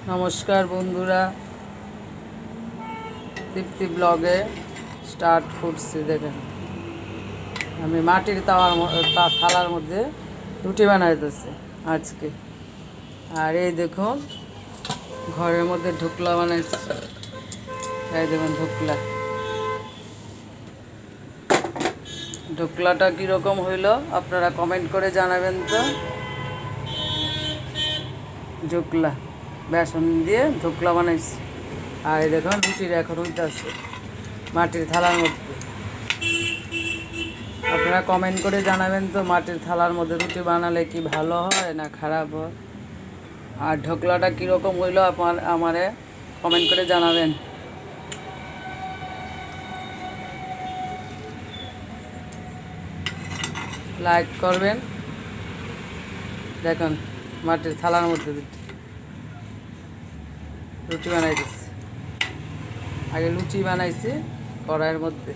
নমস্কার বন্ধুরা, তৃপ্তি ব্লগে স্টার্ট করছি। দেখেন আমি মাটির থালার মধ্যে রুটি বানাইতেছি আজকে। আর এই দেখুন ঘরের মধ্যে ঢোকলা বানাইছি। এই দেখুন ঢোকলাটা কীরকম হইলো আপনারা কমেন্ট করে জানাবেন তো। ঢোকলা বেসন দিয়ে ঢোকলা বানাইছি। আর এই দেখুন রুটির এখন হইতেছে মাটির থালার মধ্যে। আপনারা কমেন্ট করে জানাবেন তো, মাটির থালার মধ্যে রুটি বানালে কি ভালো হয় না খারাপ হয়, আর ঢোকলাটা কীরকম হইলো আমারে কমেন্ট করে জানাবেন। লাইক করবেন। দেখুন মাটির থালার মধ্যে রুটি বানাইতেছি। আগে লুচি বানাইছি কড়াইয়ের মধ্যে।